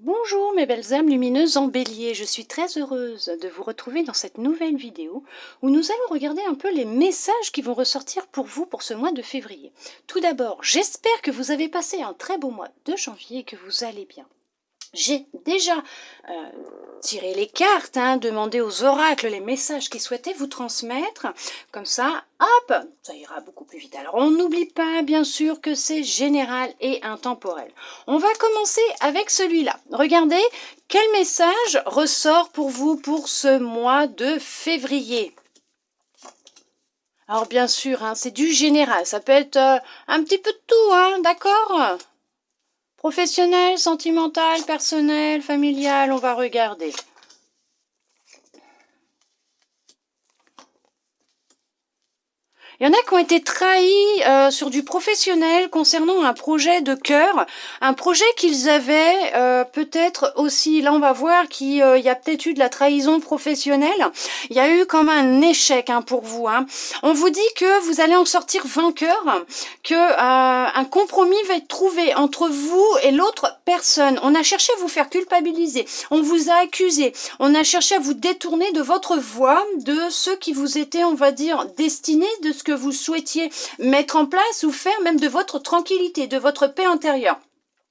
Bonjour mes belles âmes lumineuses en bélier, je suis très heureuse de vous retrouver dans cette nouvelle vidéo où nous allons regarder un peu les messages qui vont ressortir pour vous pour ce mois de février. Tout d'abord, j'espère que vous avez passé un très beau mois de janvier et que vous allez bien. J'ai déjà tiré les cartes, demandé aux oracles les messages qu'ils souhaitaient vous transmettre. Comme ça, hop, ça ira beaucoup plus vite. Alors, on n'oublie pas, bien sûr, que c'est général et intemporel. On va commencer avec celui-là. Regardez, quel message ressort pour vous pour ce mois de février? Alors, bien sûr, c'est du général. Ça peut être un petit peu de tout, d'accord ? Professionnel, sentimental, personnel, familial, on va regarder. Il y en a qui ont été trahis sur du professionnel concernant un projet de cœur, un projet qu'ils avaient peut-être aussi, là on va voir qu'il y a peut-être eu de la trahison professionnelle, il y a eu comme un échec pour vous. On vous dit que vous allez en sortir vainqueur, que un compromis va être trouvé entre vous et l'autre personne. On a cherché à vous faire culpabiliser, on vous a accusé, on a cherché à vous détourner de votre voie, de ce qui vous était, on va dire, destiné, de ce que vous souhaitiez mettre en place ou faire, même de votre tranquillité, de votre paix intérieure.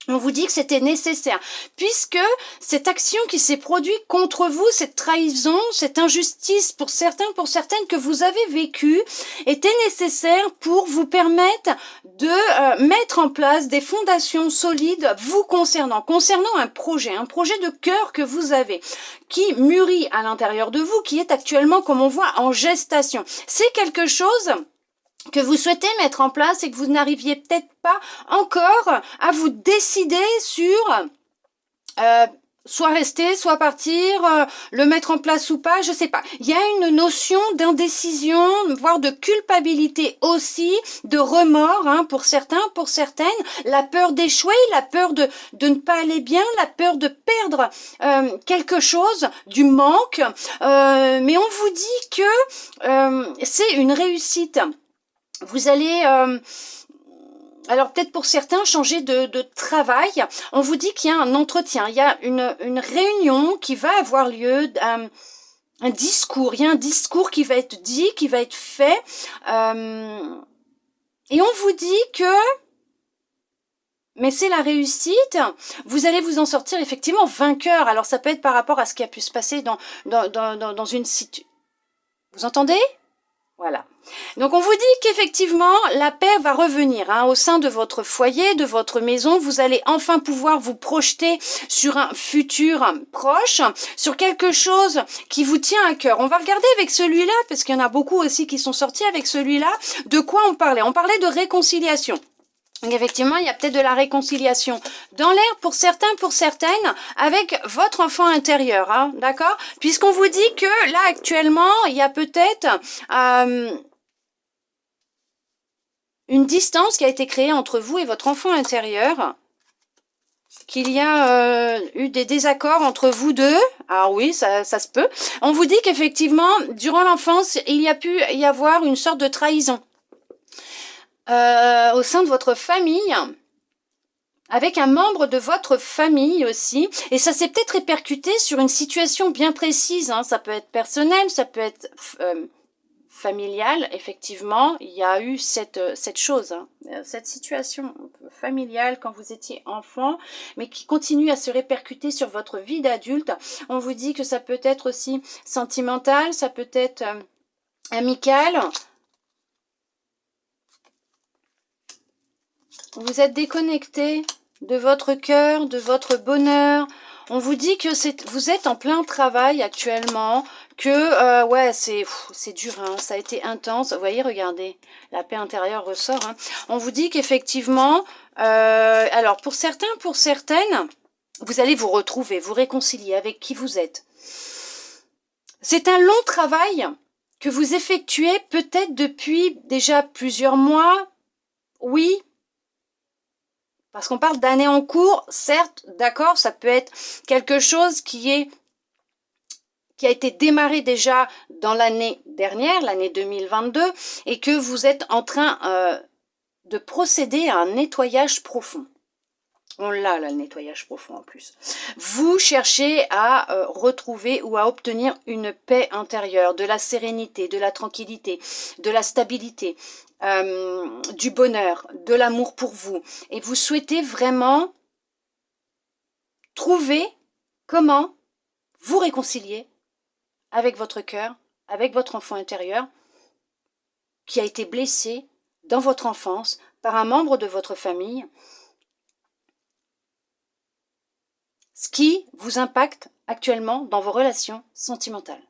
On vous dit que c'était nécessaire, puisque cette action qui s'est produite contre vous, cette trahison, cette injustice pour certains, pour certaines que vous avez vécue, était nécessaire pour vous permettre de mettre en place des fondations solides vous concernant un projet de cœur que vous avez, qui mûrit à l'intérieur de vous, qui est actuellement, comme on voit, en gestation. C'est quelque chose que vous souhaitez mettre en place et que vous n'arriviez peut-être pas encore à vous décider sur soit rester, soit partir, le mettre en place ou pas, je sais pas. Il y a une notion d'indécision, voire de culpabilité aussi, de remords pour certains, pour certaines, la peur d'échouer, la peur de ne pas aller bien, la peur de perdre quelque chose, du manque, mais on vous dit que c'est une réussite. Vous allez, alors peut-être pour certains, changer de travail. On vous dit qu'il y a un entretien, il y a une réunion qui va avoir lieu, un discours. Il y a un discours qui va être dit, qui va être fait. Et on vous dit que, mais c'est la réussite, vous allez vous en sortir effectivement vainqueur. Alors ça peut être par rapport à ce qui a pu se passer dans une situation. Vous entendez ? Voilà. Donc on vous dit qu'effectivement la paix va revenir au sein de votre foyer, de votre maison. Vous allez enfin pouvoir vous projeter sur un futur proche, sur quelque chose qui vous tient à cœur. On va regarder avec celui-là, parce qu'il y en a beaucoup aussi qui sont sortis avec celui-là. De quoi on parlait? On parlait de réconciliation. Donc effectivement, il y a peut-être de la réconciliation dans l'air pour certains, pour certaines, avec votre enfant intérieur, d'accord? Puisqu'on vous dit que là, actuellement, il y a peut-être une distance qui a été créée entre vous et votre enfant intérieur, qu'il y a eu des désaccords entre vous deux. Ah oui, ça se peut. On vous dit qu'effectivement, durant l'enfance, il y a pu y avoir une sorte de trahison. Au sein de votre famille, avec un membre de votre famille aussi, et ça s'est peut-être répercuté sur une situation bien précise, ça peut être personnel, ça peut être familial, effectivement, il y a eu cette chose, cette situation familiale quand vous étiez enfant, mais qui continue à se répercuter sur votre vie d'adulte. On vous dit que ça peut être aussi sentimental, ça peut être amical. Vous êtes déconnecté de votre cœur, de votre bonheur. On vous dit que vous êtes en plein travail actuellement, que ouais, c'est dur, ça a été intense. Vous voyez, regardez, la paix intérieure ressort. On vous dit qu'effectivement, alors pour certains, pour certaines, vous allez vous retrouver, vous réconcilier avec qui vous êtes. C'est un long travail que vous effectuez peut-être depuis déjà plusieurs mois. Oui, parce qu'on parle d'années en cours, certes, d'accord, ça peut être quelque chose qui a été démarré déjà dans l'année dernière, l'année 2022, et que vous êtes en train de procéder à un nettoyage profond. On l'a là, le nettoyage profond en plus. Vous cherchez à retrouver ou à obtenir une paix intérieure, de la sérénité, de la tranquillité, de la stabilité, du bonheur, de l'amour pour vous. Et vous souhaitez vraiment trouver comment vous réconcilier avec votre cœur, avec votre enfant intérieur qui a été blessé dans votre enfance par un membre de votre famille, ce qui vous impacte actuellement dans vos relations sentimentales.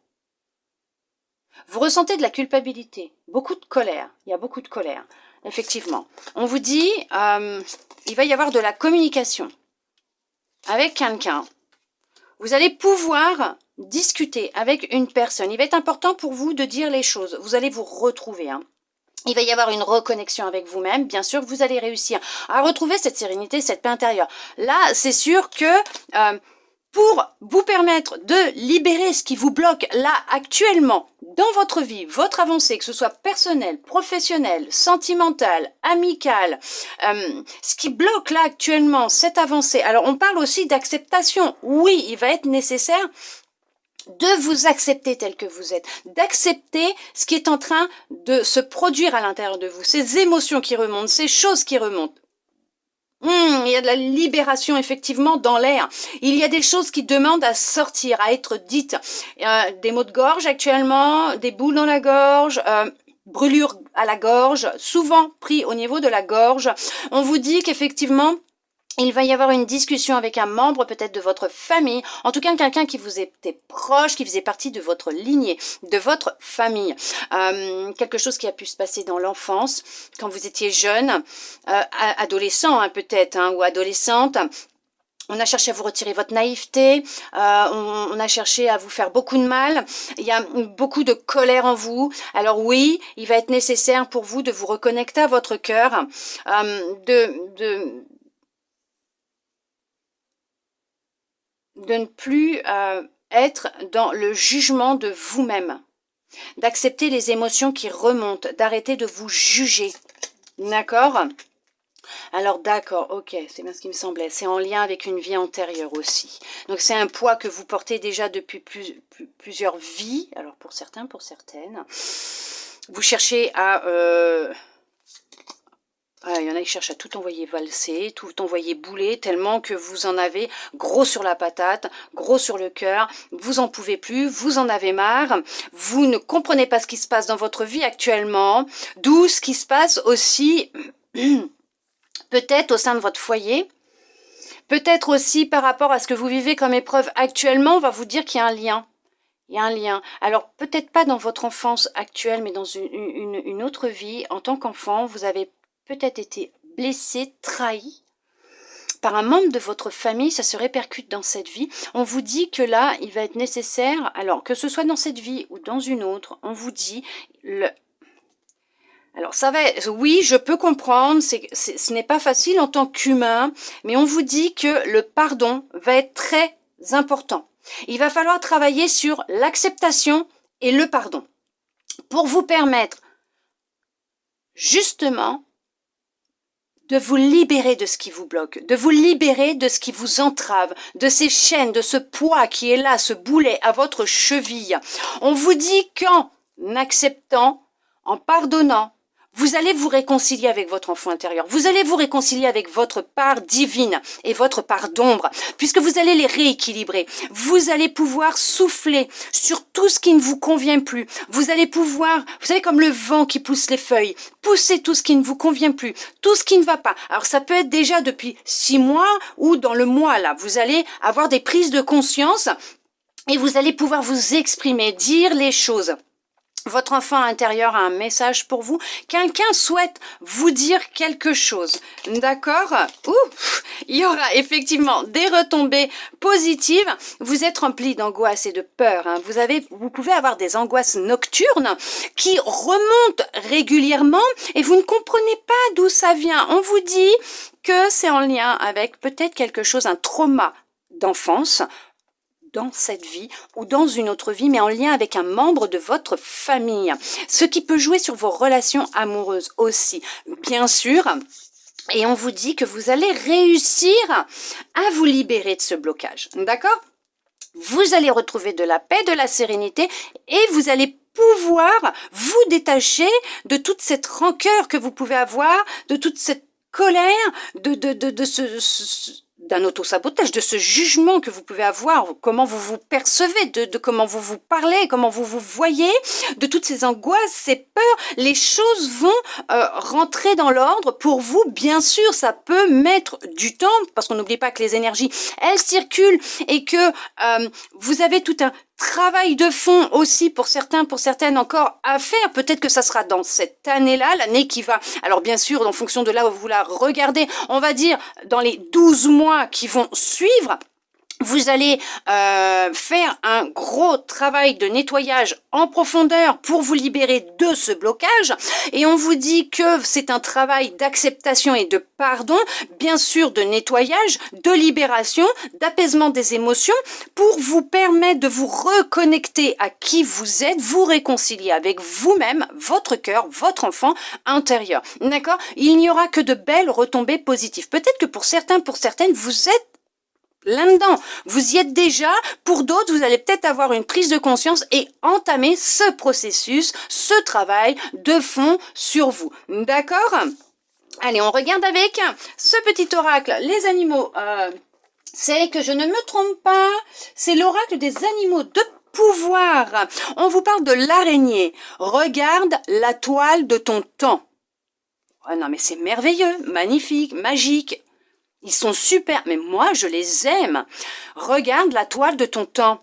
Vous ressentez de la culpabilité, beaucoup de colère, il y a beaucoup de colère, effectivement. On vous dit, il va y avoir de la communication avec quelqu'un. Vous allez pouvoir discuter avec une personne. Il va être important pour vous de dire les choses. Vous allez vous retrouver, Il va y avoir une reconnexion avec vous-même. Bien sûr, vous allez réussir à retrouver cette sérénité, cette paix intérieure. Là, c'est sûr que pour vous permettre de libérer ce qui vous bloque là actuellement dans votre vie, votre avancée, que ce soit personnelle, professionnelle, sentimentale, amicale, ce qui bloque là actuellement cette avancée. Alors, on parle aussi d'acceptation. Oui, il va être nécessaire de vous accepter tel que vous êtes, d'accepter ce qui est en train de se produire à l'intérieur de vous, ces émotions qui remontent, ces choses qui remontent. Il y a de la libération effectivement dans l'air. Il y a des choses qui demandent à sortir, à être dites. Des maux de gorge actuellement, des boules dans la gorge, brûlures à la gorge, souvent pris au niveau de la gorge. On vous dit qu'effectivement, il va y avoir une discussion avec un membre peut-être de votre famille, en tout cas quelqu'un qui vous était proche, qui faisait partie de votre lignée, de votre famille. Quelque chose qui a pu se passer dans l'enfance, quand vous étiez jeune, adolescent peut-être, ou adolescente. On a cherché à vous retirer votre naïveté, on a cherché à vous faire beaucoup de mal, il y a beaucoup de colère en vous. Alors oui, il va être nécessaire pour vous de vous reconnecter à votre cœur, de ne plus être dans le jugement de vous-même, d'accepter les émotions qui remontent, d'arrêter de vous juger, d'accord? Alors d'accord, ok, c'est bien ce qui me semblait, c'est en lien avec une vie antérieure aussi. Donc c'est un poids que vous portez déjà depuis plusieurs vies, alors pour certains, pour certaines. Vous cherchez à... il y en a qui cherchent à tout envoyer valser, tout envoyer bouler, tellement que vous en avez gros sur la patate, gros sur le cœur, vous en pouvez plus, vous en avez marre, vous ne comprenez pas ce qui se passe dans votre vie actuellement, d'où ce qui se passe aussi peut-être au sein de votre foyer, peut-être aussi par rapport à ce que vous vivez comme épreuve actuellement, on va vous dire qu'il y a un lien. Il y a un lien. Alors, peut-être pas dans votre enfance actuelle, mais dans une autre vie, en tant qu'enfant, vous avez peut-être été blessé, trahi par un membre de votre famille, ça se répercute dans cette vie. On vous dit que là, il va être nécessaire, alors que ce soit dans cette vie ou dans une autre, on vous dit... Alors ça va, oui, je peux comprendre, ce n'est pas facile en tant qu'humain, mais on vous dit que le pardon va être très important. Il va falloir travailler sur l'acceptation et le pardon pour vous permettre justement de vous libérer de ce qui vous bloque, de vous libérer de ce qui vous entrave, de ces chaînes, de ce poids qui est là, ce boulet à votre cheville. On vous dit qu'en acceptant, en pardonnant, vous allez vous réconcilier avec votre enfant intérieur. Vous allez vous réconcilier avec votre part divine et votre part d'ombre, puisque vous allez les rééquilibrer. Vous allez pouvoir souffler sur tout ce qui ne vous convient plus. Vous allez pouvoir, vous savez, comme le vent qui pousse les feuilles, pousser tout ce qui ne vous convient plus, tout ce qui ne va pas. Alors ça peut être déjà depuis 6 mois ou dans le mois là. Vous allez avoir des prises de conscience et vous allez pouvoir vous exprimer, dire les choses. Votre enfant intérieur a un message pour vous. Quelqu'un souhaite vous dire quelque chose. D'accord? Il y aura effectivement des retombées positives. Vous êtes rempli d'angoisse et de peur. Vous pouvez avoir des angoisses nocturnes qui remontent régulièrement et vous ne comprenez pas d'où ça vient. On vous dit que c'est en lien avec peut-être quelque chose, un trauma d'enfance, dans cette vie ou dans une autre vie, mais en lien avec un membre de votre famille. Ce qui peut jouer sur vos relations amoureuses aussi. Bien sûr, Et on vous dit que vous allez réussir à vous libérer de ce blocage. D'accord? Vous allez retrouver de la paix, de la sérénité et vous allez pouvoir vous détacher de toute cette rancœur que vous pouvez avoir, de toute cette colère, d'un autosabotage, de ce jugement que vous pouvez avoir, comment vous vous percevez, de comment vous vous parlez, comment vous vous voyez, de toutes ces angoisses, ces peurs. Les choses vont rentrer dans l'ordre pour vous. Bien sûr, ça peut mettre du temps, parce qu'on n'oublie pas que les énergies, elles circulent et que vous avez tout un travail de fond aussi pour certains, pour certaines encore à faire. Peut-être que ça sera dans cette année-là, l'année qui va... Alors bien sûr, en fonction de là où vous la regardez, on va dire dans les 12 mois qui vont suivre, vous allez faire un gros travail de nettoyage en profondeur pour vous libérer de ce blocage. Et on vous dit que c'est un travail d'acceptation et de pardon, bien sûr de nettoyage, de libération, d'apaisement des émotions pour vous permettre de vous reconnecter à qui vous êtes, vous réconcilier avec vous-même, votre cœur, votre enfant intérieur. D'accord? Il n'y aura que de belles retombées positives. Peut-être que pour certains, pour certaines, vous êtes là-dedans, vous y êtes déjà. Pour d'autres, vous allez peut-être avoir une prise de conscience et entamer ce processus, ce travail de fond sur vous. D'accord? Allez, on regarde avec ce petit oracle. Les animaux, c'est que je ne me trompe pas, c'est l'oracle des animaux de pouvoir. On vous parle de l'araignée. Regarde la toile de ton temps. Oh non, mais c'est merveilleux, magnifique, magique. Ils sont super, mais moi, je les aime. Regarde la toile de ton temps.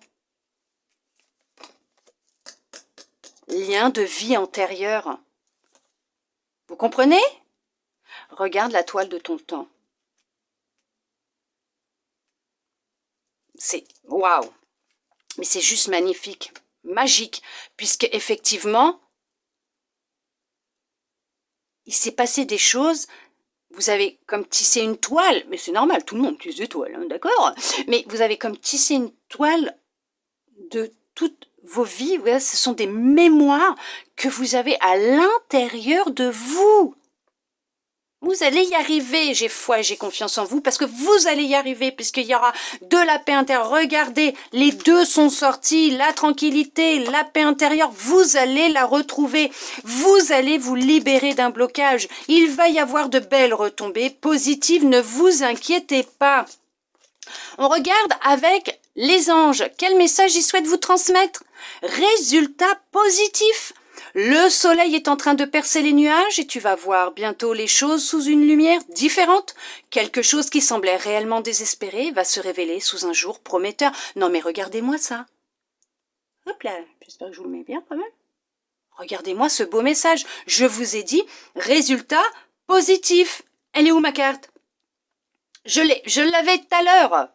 Lien de vie antérieure. Vous comprenez? Regarde la toile de ton temps. C'est waouh. Mais c'est juste magnifique, magique, puisque effectivement, il s'est passé des choses. Vous avez comme tissé une toile, mais c'est normal, tout le monde tisse des toiles, hein, d'accord? Mais vous avez comme tissé une toile de toutes vos vies. Voilà, ce sont des mémoires que vous avez à l'intérieur de vous. Vous allez y arriver, j'ai foi et j'ai confiance en vous, parce que vous allez y arriver, puisqu'il y aura de la paix intérieure. Regardez, les deux sont sortis, la tranquillité, la paix intérieure, vous allez la retrouver. Vous allez vous libérer d'un blocage. Il va y avoir de belles retombées positives, ne vous inquiétez pas. On regarde avec les anges. Quel message ils souhaitent vous transmettre? Résultat positif. Le soleil est en train de percer les nuages et tu vas voir bientôt les choses sous une lumière différente. Quelque chose qui semblait réellement désespéré va se révéler sous un jour prometteur. Non mais regardez-moi ça. Hop là, j'espère que je vous le mets bien quand même. Regardez-moi ce beau message. Je vous ai dit, résultat positif. Elle est où ma carte? Je l'avais tout à l'heure.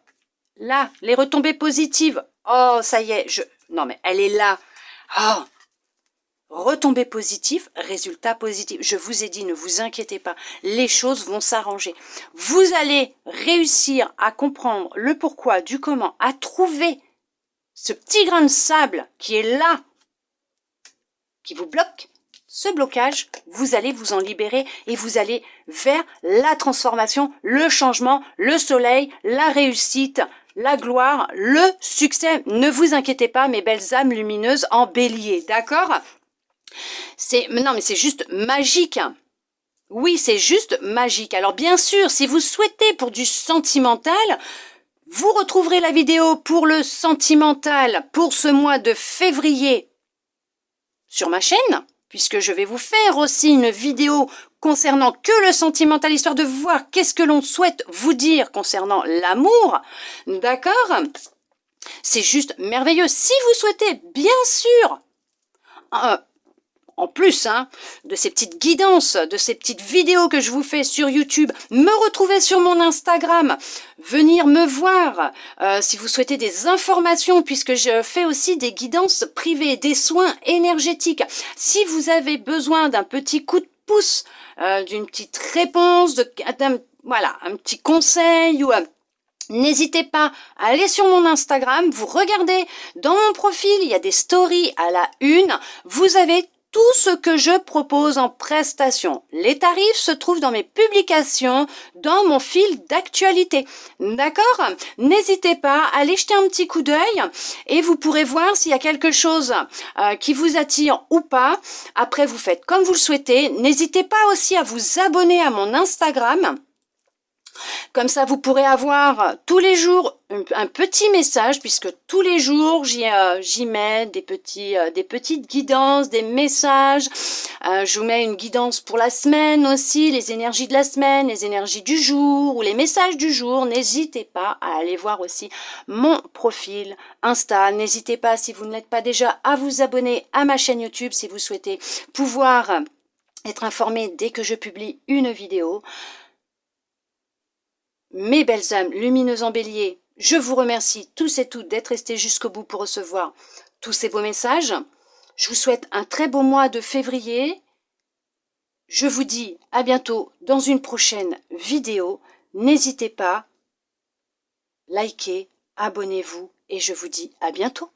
Là, les retombées positives. Oh, ça y est, non mais elle est là. Oh. Retombées positives, résultats positifs. Je vous ai dit, ne vous inquiétez pas, les choses vont s'arranger. Vous allez réussir à comprendre le pourquoi, du comment, à trouver ce petit grain de sable qui est là, qui vous bloque. Ce blocage, vous allez vous en libérer et vous allez vers la transformation, le changement, le soleil, la réussite, la gloire, le succès. Ne vous inquiétez pas, mes belles âmes lumineuses en bélier, d'accord ? Non, mais c'est juste magique. Oui, c'est juste magique. Alors bien sûr, si vous souhaitez pour du sentimental, vous retrouverez la vidéo pour le sentimental pour ce mois de février sur ma chaîne, puisque je vais vous faire aussi une vidéo concernant que le sentimental, histoire de voir qu'est-ce que l'on souhaite vous dire concernant l'amour. D'accord ? C'est juste merveilleux. Si vous souhaitez, bien sûr, en plus de ces petites guidances, de ces petites vidéos que je vous fais sur YouTube, me retrouver sur mon Instagram, venir me voir si vous souhaitez des informations, puisque je fais aussi des guidances privées, des soins énergétiques. Si vous avez besoin d'un petit coup de pouce, d'une petite réponse, voilà, un petit conseil ou n'hésitez pas à aller sur mon Instagram, vous regardez dans mon profil, il y a des stories à la une, vous avez tout ce que je propose en prestation. Les tarifs se trouvent dans mes publications, dans mon fil d'actualité. D'accord? N'hésitez pas à aller jeter un petit coup d'œil et vous pourrez voir s'il y a quelque chose qui vous attire ou pas. Après, vous faites comme vous le souhaitez. N'hésitez pas aussi à vous abonner à mon Instagram. Comme ça, vous pourrez avoir tous les jours un petit message, puisque tous les jours, j'y mets des petites guidances, des messages. Je vous mets une guidance pour la semaine aussi, les énergies de la semaine, les énergies du jour ou les messages du jour. N'hésitez pas à aller voir aussi mon profil Insta. N'hésitez pas, si vous ne l'êtes pas déjà, à vous abonner à ma chaîne YouTube si vous souhaitez pouvoir être informé dès que je publie une vidéo. Mes belles âmes lumineuses en bélier, je vous remercie tous et toutes d'être restés jusqu'au bout pour recevoir tous ces beaux messages. Je vous souhaite un très beau mois de février. Je vous dis à bientôt dans une prochaine vidéo. N'hésitez pas, likez, abonnez-vous et je vous dis à bientôt.